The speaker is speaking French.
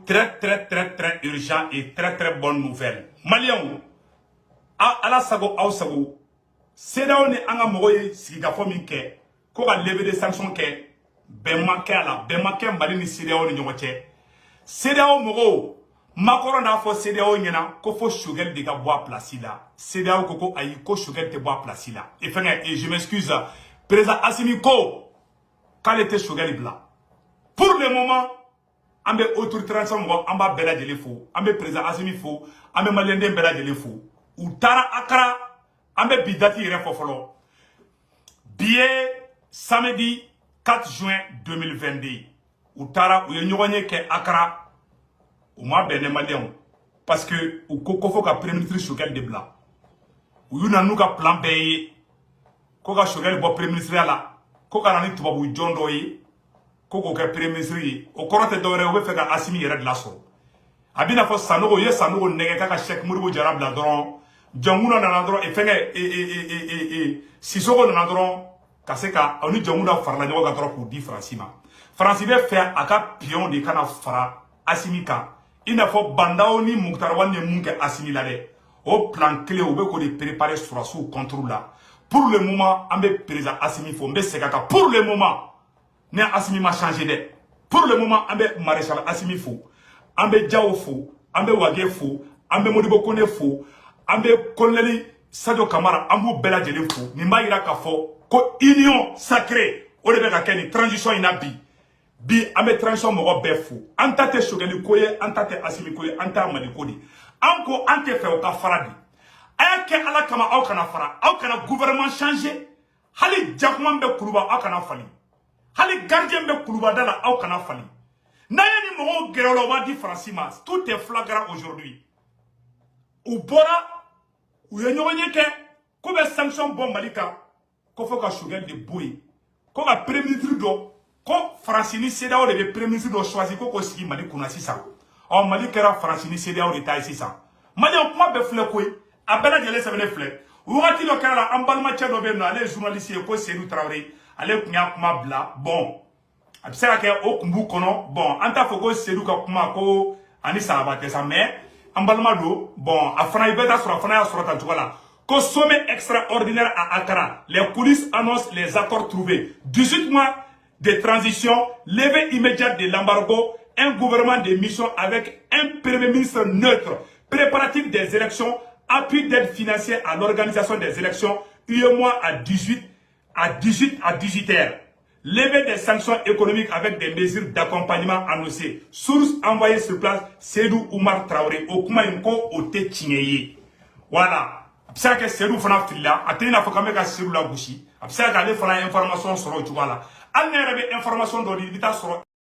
Très urgent et très bonne nouvelle. Maliens, ala sago aw sago. CEDEAO ni anga mogoye sigikafo min kɛ ko ka lever des sanctions kɛ bɛnma kɛ a la bɛnma kɛ Mali ni CEDEAO ni ɲɔgɔn cɛ. CEDEAO mɔgɔw Macron n'a fɔ CEDEAO ɲɛna ko fo Choguel de ka bɔ a place la. CEDEAO ko ayi ko Choguel tɛ bɔ a place la. Et je m'excuse, président Assimi ko k'ale tɛ Choguel bila. Pour le moment, an bɛ autorité transition mɔgɔ an b'a bɛɛ lajɛlen fo, an bɛ président Assimi fo, an bɛ maliyɛnden bɛɛ lajɛlen fo. U taara Accra, an bɛ bi date yɛrɛ fɔ fɔlɔ. Bi ye samedi 4 juin 2022. U taara u ye ɲɔgɔn ye kɛ Accra. U ma bɛn ne maliyɛnw parce que u ko fo ka premier ministre Choguel de bila. U y'u na n'u ka plan bɛɛ ye ko ka Choguel bɔ premier ministre la, ko ka na ni tubabu jɔn dɔ ye. Koko kɛ premier ministre ye o kɔrɔ tɛ dɔwɛrɛ o bɛ fɛ ka Assimi yɛrɛ de lasɔrɔ a bɛna fɔ Sanogo ye Sanogo nɛgɛ k'a ka Cheikh Modibo Jara bila dɔrɔn Jɔnkuna nana dɔrɔn Sisoko nana dɔrɔn ka se ka ni Jɔnkuna farala ɲɔgɔn kan dɔrɔn k'u di Faransi ma. Faransi bɛ fɛ a ka pion de kana fara Assimi kan i n'a fɔ Bandaw ni Muktar Wale ye mun kɛ Assimi la dɛ o plan clé o bɛ k'o de préparer sɔrɔsiw contre la. Pour le moment an bɛ président Assimi fo n bɛ segin a kan pour le moment. Ne Assimi ma changé dɛ. Pour le moment, an bɛ maréchal Assimi fo, an bɛ Diao fo, an bɛ Wage fo, an bɛ Modibo Kone fo, an bɛ colonel Sadio Kamara, an b'u bɛɛ lajɛlen fo. Nin b'a jira k'a fɔ ko union sacrée o de bɛ ka kɛ nin transition in na bi. Bi an bɛ transition mɔgɔ bɛɛ fo. An ta tɛ Choguel ko ye, an ta tɛ Assimi ko ye, an t'a Mali ko de. An ko an tɛ fɛ o ka fara de. A y'a kɛ Ala kama aw kana fara, aw kana gouvernement changer. Hali jakuma bɛ Kuluba aw kana fali. Hali gardien bɛ Kulubada la aw kana fali. N'a ye ni mɔgɔw gɛrɛ la o b'a di Faransi ma. Tout est flagrant aujourd'hui. U bɔra u ye ɲɔgɔn ye kɛ ko bɛ sanction bɔ Mali kan ko fo ka Choguel de bɔ yen ko ka premier ministre dɔ ko Faransi ni CEDEAO de bɛ premier ministre dɔ choisi ko sigi Mali kunna sisan. Ɔ Mali kɛra Faransi ni CEDEAO de ta ye sisan. Maliyɛn kuma bɛɛ filɛ koyi a bɛɛ lajɛlen sɛbɛnnen filɛ. Wagati dɔ kɛra la an balimacɛ dɔ bɛ yen nɔ ale ye journaliste ye ko Seydou Traoré. Ale kun y'a kuma bila bon a bɛ se ka kɛ o kun b'u kɔnɔ bon an t'a fɔ ko Seydou ka kuma ko ani Salaba tɛ sa mais an balima don bon a fana i bɛ taa sɔrɔ a fana y'a sɔrɔ tan cogo la ko sommet extraordinaire à Accra les coulisses annoncent les accords trouvés 18 mois de transition levée immédiate de l'embargo un gouvernement de mission avec un premier ministre neutre préparatif des élections appui d'aide financière à l'organisation des élections UEMOA à 18 heures. Lever des sanctions économiques avec des mesures d'accompagnement annoncées. Source envoyée sur place, Seydou Oumar Traoré. Au kuma inko ote tigneye. Voilà. Absa que Seydou fana fila. Atena fokame ka Seydou la gouchi. Absa que ale fana information soro tu voilà. Al ne rebe information do di bita soro.